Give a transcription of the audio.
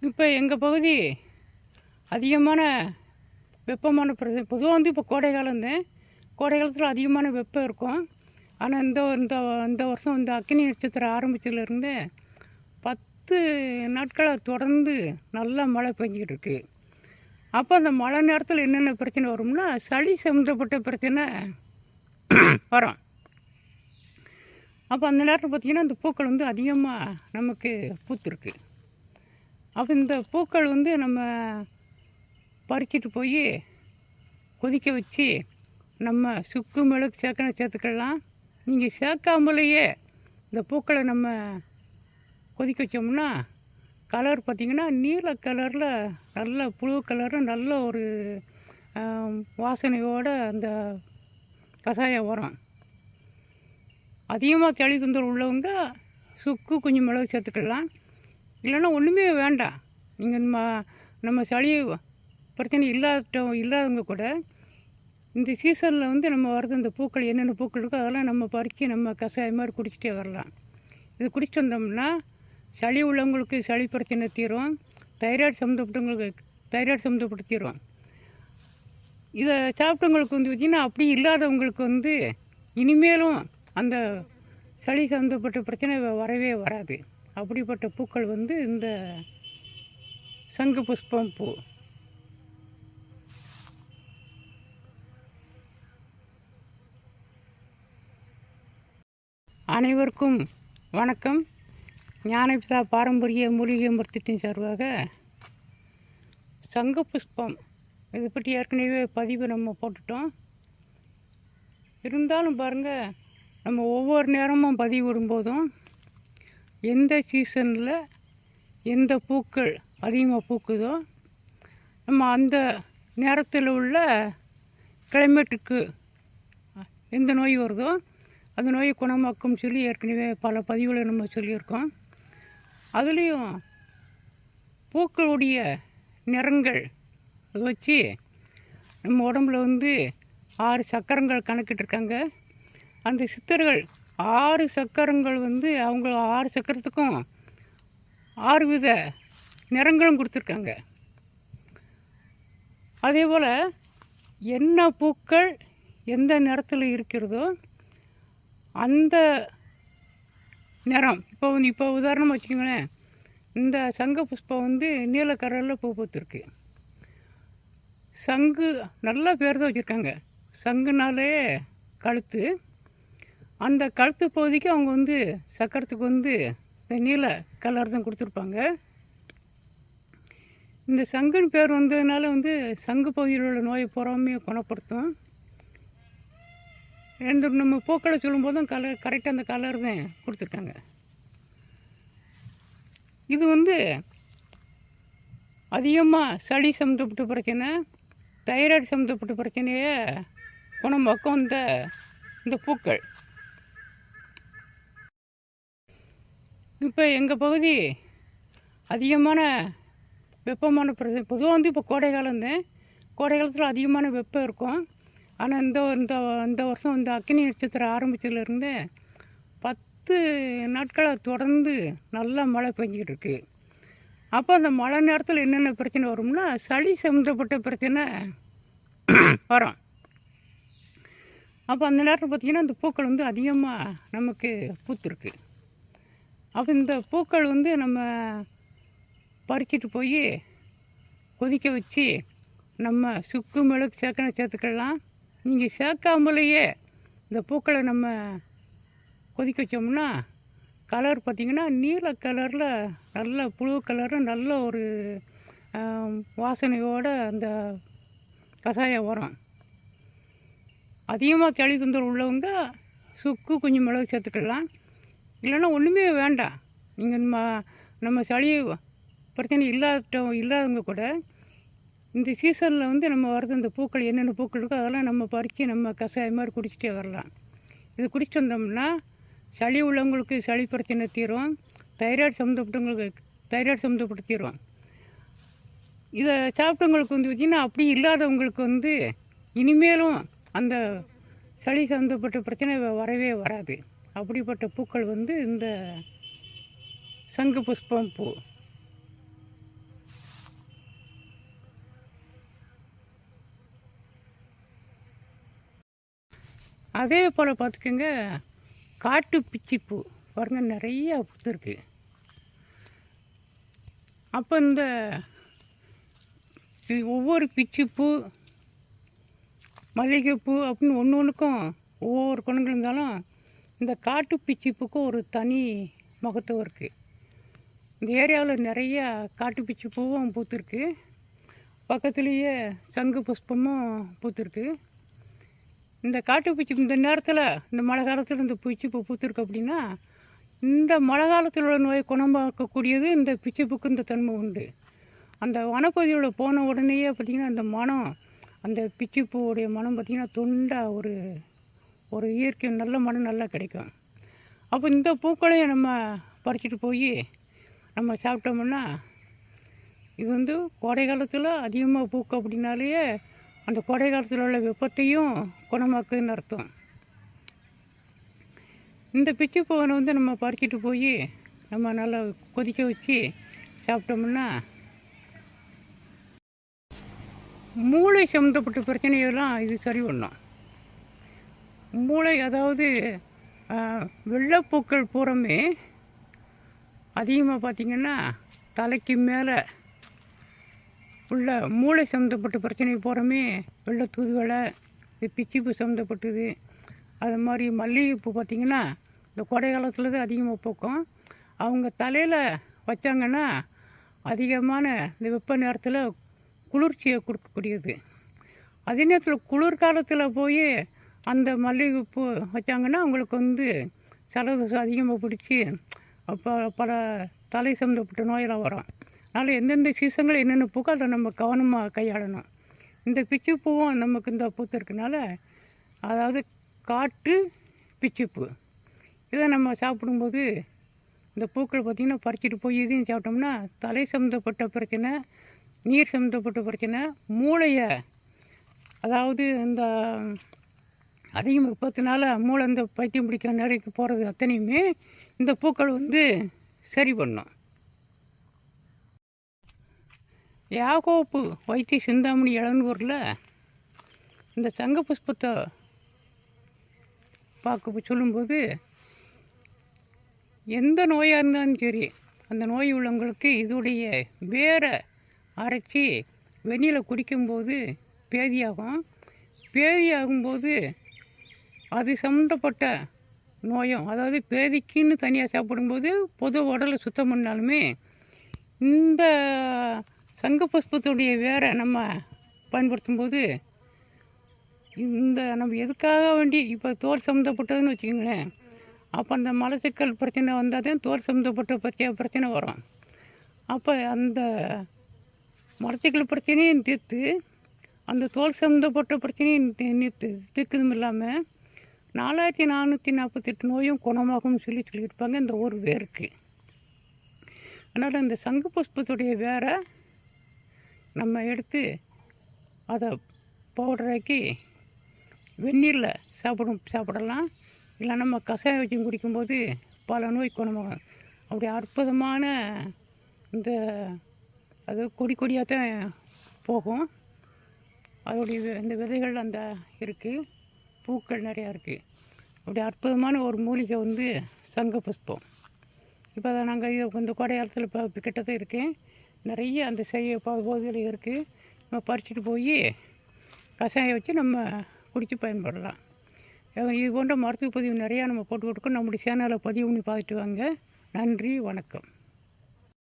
இப்போ எங்கள் பகுதி அதிகமான வெப்பமான பிரதேசம். பொதுவாக வந்து இப்போ கோடை காலம்தான். கோடை காலத்தில் அதிகமான வெப்பம் இருக்கும். ஆனால் இந்த இந்த இந்த வருஷம் இந்த அக்னி நட்சத்திரம் ஆரம்பித்ததுலேருந்து 10 நாட்களாக தொடர்ந்து நல்லா மழை பெஞ்சிக்கிட்டு இருக்கு. அப்போ அந்த மழை நேரத்தில் என்னென்ன பிரச்சனை வரும்னா, சளி சம்மந்தப்பட்ட பிரச்சனை வரும். அப்போ அந்த நேரத்தில் பார்த்திங்கன்னா இந்த பூக்கள் வந்து அதிகமாக நமக்கு பூத்துருக்கு. அப்போ இந்த பூக்கள் வந்து நம்ம பறிச்சிட்டு போய் கொதிக்க வச்சு நம்ம சுக்கு மிளகு சேர்த்துக்கலாம். நீங்கள் சேர்க்காமலேயே இந்த பூக்களை நம்ம கொதிக்க வச்சோம்னா கலர் பார்த்திங்கன்னா நீல கலரில் நல்ல புழு கலரில் நல்ல ஒரு வாசனையோடு அந்த கஷாயம் வரும். அதிகமாக சளி தொந்தரவு உள்ளவங்க சுக்கு கொஞ்சம் மிளகு சேர்த்துக்கலாம். இல்லைன்னா ஒன்றுமே வேண்டாம். நீங்கள் நம்ம சளி பிரச்சனை இல்லாதவங்க கூட இந்த சீசனில் வந்து நம்ம வரது இந்த பூக்கள் என்னென்ன பூக்கள் இருக்கோ அதெல்லாம் நம்ம பறித்து நம்ம கஷாயம் மாதிரி குடிச்சிட்டே வரலாம். இது குடிச்சிட்டு வந்தோம்னா சளி உள்ளவங்களுக்கு சளி பிரச்சனை தீரும். தைராய்டு சம்மந்தப்பட்டு தீரும். இதை சாப்பிட்டவங்களுக்கு வந்து பார்த்திங்கன்னா அப்படி இல்லாதவங்களுக்கு வந்து இனிமேலும் அந்த சளி சம்மந்தப்பட்ட பிரச்சனை வரவே வராது. அப்படிப்பட்ட பூக்கள் வந்து இந்த சங்கு புஷ்பம் பூ. அனைவருக்கும் வணக்கம். ஞானபிதா பாரம்பரிய மூலிகை மருத்துவத்தின் சார்பாக சங்கு புஷ்பம் இதை பற்றி ஏற்கனவே பதிவு நம்ம போட்டுட்டோம். இருந்தாலும் பாருங்கள், நம்ம ஒவ்வொரு நேரமும் பதிவு விடும்போதும் எந்த சீசனில் எந்த பூக்கள் அதிகமாக பூக்குதோ நம்ம அந்த நேரத்தில் உள்ள கிளைமேட்டுக்கு எந்த நோய் வருதோ அந்த நோயை குணமாக்கும் சொல்லி ஏற்கனவே பல பதிவுகளை நம்ம சொல்லியிருக்கோம். அதுலேயும் பூக்களுடைய நிறங்கள் வச்சு நம்ம உடம்புல வந்து 6 சக்கரங்கள் கணக்கிட்டிருக்காங்க. அந்த சித்தர்கள் 6 சக்கரங்கள் வந்து அவங்க 6 சக்கரத்துக்கும் 6 வித நிறங்களும் கொடுத்துருக்காங்க. அதே போல் என்ன பூக்கள் எந்த நிறத்தில் இருக்கிறதோ அந்த நிறம் இப்போ உதாரணமாக வச்சுக்கோங்களேன், இந்த சங்கு புஷ்பம் வந்து நீல கலரில் பூ பூத்துருக்கு. சங்கு நல்லா பேர் தான் வச்சுருக்காங்க. சங்குனாலே கழுத்து. அந்த கழுத்து பகுதிக்கு அவங்க வந்து சக்கரத்துக்கு வந்து இந்த நீல கலர் தான் கொடுத்துருப்பாங்க. இந்த சங்குன்னு பேர் வந்ததுனால வந்து சங்கு பகுதியில் உள்ள நோயை பொறாமையை குணப்படுத்தும். நம்ம பூக்களை சொல்லும்போதும் கரெக்டாக அந்த கலர் தான் கொடுத்துருக்காங்க. இது வந்து அதிகமாக சளி சம்மந்தப்பட்ட பிரச்சனை, தைராய்டு சம்மந்தப்பட்ட பிரச்சனையை குணமாக்கும் இந்த பூக்கள். இப்போ எங்கள் பகுதி அதிகமான வெப்பமான பிரதேசம். பொதுவாக வந்து இப்போ கோடை காலம்தான். கோடை காலத்தில் அதிகமான வெப்பம் இருக்கும். ஆனால் இந்த வருஷம் இந்த அக்னி நட்சத்திரம் ஆரம்பித்ததுலேருந்து 10 நாட்களாக தொடர்ந்து நல்லா மழை பெஞ்சிக்கிட்டு இருக்கு. அப்போ அந்த மழை நேரத்தில் என்னென்ன பிரச்சனை வரும்னா, சளி சம்மந்தப்பட்ட பிரச்சனை வரும். அப்போ அந்த நேரத்தில் பார்த்திங்கன்னா இந்த பூக்கள் வந்து அதிகமாக நமக்கு பூத்துருக்கு. அப்போ இந்த பூக்கள் வந்து நம்ம பறிச்சிட்டு போய் கொதிக்க வச்சு நம்ம சுக்கு மிளகு சேர்த்துக்கலாம். நீங்கள் சேர்க்காமலேயே இந்த பூக்களை நம்ம கொதிக்க வச்சோம்னா கலர் பார்த்திங்கன்னா நீல கலரில் நல்ல புழு கலரில் நல்ல ஒரு வாசனையோடு அந்த கஷாயம் வரும். அதிகமாக சளி தொந்தரவு உள்ளவங்க சுக்கு கொஞ்சம் மிளகு சேர்த்துக்கலாம். இல்லைன்னா ஒன்றுமே வேண்டாம். நீங்கள் நம்ம சளி பிரச்சனை இல்லாதவங்க கூட இந்த சீசனில் வந்து நம்ம வரது இந்த பூக்கள் என்னென்ன பூக்கள் இருக்கோ அதெல்லாம் நம்ம பறித்து நம்ம கஷாயம் மாதிரி குடிச்சிட்டே வரலாம். இது குடிச்சிட்டு வந்தோம்னா சளி உள்ளவங்களுக்கு சளி பிரச்சனை தீரும். தைராய்டு சம்மந்தப்பட்டு தீரும். இதை சாப்பிட்டவங்களுக்கு வந்து பார்த்திங்கன்னா அப்படி இல்லாதவங்களுக்கு வந்து இனிமேலும் அந்த சளி சம்மந்தப்பட்ட பிரச்சனை வரவே வராது. அப்படிப்பட்ட பூக்கள் வந்து இந்த சங்கு புஷ்பம் பூ. அதே போல் பார்த்துக்கோங்க, காட்டு பிச்சிப்பூ பாருங்கள் நிறையா பூத்துருக்கு. அப்போ இந்த ஒவ்வொரு பிச்சிப்பூ, மல்லிகைப்பூ அப்படின்னு ஒன்று ஒன்றுக்கும் ஒவ்வொரு குணங்கள் இருந்தாலும் இந்த காட்டு பிச்சிப்பூக்கும் ஒரு தனி மகத்துவம் இருக்குது. இந்த ஏரியாவில் நிறையா காட்டு பிச்சிப்பூவும் பூத்துருக்கு. பக்கத்துலேயே சங்கு புஷ்பமும் பூத்துருக்கு. இந்த காட்டுப்பூச்சி இந்த நேரத்தில், இந்த மழை காலத்தில் இந்த பிச்சிப்பூ பூத்துருக்கு அப்படின்னா, இந்த மழை காலத்தில் உள்ள நோயை குணமாக்கக்கூடியது இந்த பிச்சிப்பூக்கு இந்த தன்மை உண்டு. அந்த வனப்பகுதியோட போன உடனேயே பார்த்திங்கன்னா அந்த மனம், அந்த பிச்சிப்பூவுடைய மனம் பார்த்திங்கன்னா தொண்டாக ஒரு இயற்கை நல்ல மனம் நல்லா கிடைக்கும். அப்போ இந்த பூக்களையும் நம்ம பறிச்சுட்டு போய் நம்ம சாப்பிட்டோம்னா, இது வந்து கோடை காலத்தில் அதிகமாக பூக்கும் அப்படின்னாலே அந்த கோடை காலத்தில் உள்ள வெப்பத்தையும் குணமாக்குதுன்னு அர்த்தம். இந்த பிச்சிப்பூவை வந்து நம்ம பறிச்சுட்டு போய் நம்ம நல்லா கொதிக்க வச்சு சாப்பிட்டோம்னா மூளை சம்மந்தப்பட்ட பிரச்சனையெல்லாம் இது சரி பண்ணும். மூளை, அதாவது வெள்ளைப்பூக்கள் பூரமே அதிகமாக பார்த்திங்கன்னா தலைக்கு மேலே உள்ள மூளை சம்மந்தப்பட்ட பிரச்சனை பூரமே வெள்ளை தூதுவளை, இது பிச்சிப்பூ சம்மந்தப்பட்டது. அது மாதிரி மல்லிகைப்பூ பார்த்திங்கன்னா இந்த கோடை காலத்தில் தான் அதிகமாக பூக்கும். அவங்க தலையில் வச்சாங்கன்னா அதிகமான இந்த வெப்ப நேரத்தில் குளிர்ச்சியை கொடுக்கக்கூடியது. அதே நேரத்தில் குளிர்காலத்தில் போய் அந்த மல்லிகைப்பூ வச்சாங்கன்னா அவங்களுக்கு வந்து ஜலதோஷம் அதிகமாக பிடிச்சி அப்போ பல தலை சம்மந்தப்பட்ட நோயெல்லாம் வரும். அதனால் எந்தெந்த சீசனில் என்னென்ன பூக்கோ அதை நம்ம கவனமாக கையாளணும். இந்த பிச்சிப்பூவும் நமக்கு இந்த பூத்திருக்கனால, அதாவது காட்டு பிச்சிப்பூ, இதை நம்ம சாப்பிடும்போது இந்த பூக்கள் பார்த்திங்கன்னா பறிச்சிட்டு போய் இதையும் சாப்பிட்டோம்னா தலை சம்மந்தப்பட்ட பிரச்சனை, நீர் சம்மந்தப்பட்ட பிரச்சனை, மூளையை, அதாவது இந்த அதிகம் வெப்பத்தினால மூளை இந்த பைத்தியம் பிடிக்கிற நிலைக்கு போகிறது அத்தனையுமே இந்த பூக்கள் வந்து சரி பண்ணும். யாகோப்பு வைத்திய சிந்தாமணி இளநூரில் இந்த சங்க புஷ்பத்தை பார்க்க சொல்லும்போது, எந்த நோயாக இருந்தாலும் சரி அந்த நோய் உள்ளவங்களுக்கு இதோடைய வேரை அரைச்சி வெந்நீரில் குடிக்கும்போது பேதியாகும். பேதியாகும்போது அது சம்மந்தப்பட்ட நோயும், அதாவது பேதிக்குன்னு தனியாக சாப்பிடும்போது பொது உடலை சுத்தம் பண்ணாலுமே இந்த சங்க புஷ்பத்துடைய வேரை நம்ம பயன்படுத்தும் போது இந்த நம்ம எதுக்காக வேண்டி இப்போ தோல் சம்மந்தப்பட்டதுன்னு வச்சுக்கோங்களேன், அப்போ அந்த மலச்சிக்கல் பிரச்சனை வந்தால் தான் தோல் சம்மந்தப்பட்ட பிரச்சனை வரும். அப்போ அந்த மலச்சிக்கல் பிரச்சனையும் தீர்த்து அந்த தோல் சம்மந்தப்பட்ட பிரச்சனையும் தீர்க்கதும் இல்லாமல் 4448 நோயும் குணமாகும்னு சொல்லியிருப்பாங்க இந்த ஒரு வேருக்கு. அதனால் இந்த சங்கு புஷ்பத்துடைய வேரை நம்ம எடுத்து அதை பவுடராக்கி வெந்நீரில் சாப்பிடலாம். இல்லை நம்ம கஷாயம் வச்சு குடிக்கும்போது பல நோய் குணமாகும். அப்படி அற்புதமான இந்த அது கொடியாக தான் போகும். அதோடைய இந்த விதைகள் அந்த இருக்குது, பூக்கள் நிறையா இருக்குது. அப்படி அற்புதமான ஒரு மூலிகை வந்து சங்க புஷ்பம். இப்போ அதை நாங்கள் இந்த கோடை காலத்தில் இப்போ கிட்டத்தட்ட இருக்கேன், நிறைய அந்த பகுதியில் இருக்குது. நம்ம பறிச்சுட்டு போய் கஷாயம் வச்சு நம்ம குடித்து பயன்படலாம். இது போன்ற மருத்துவ பதிவு நிறையா நம்ம போட்டு கொடுக்கணும். நம்முடைய சேனலை பதிவு பண்ணி பார்த்துட்டு வாங்க. நன்றி, வணக்கம்.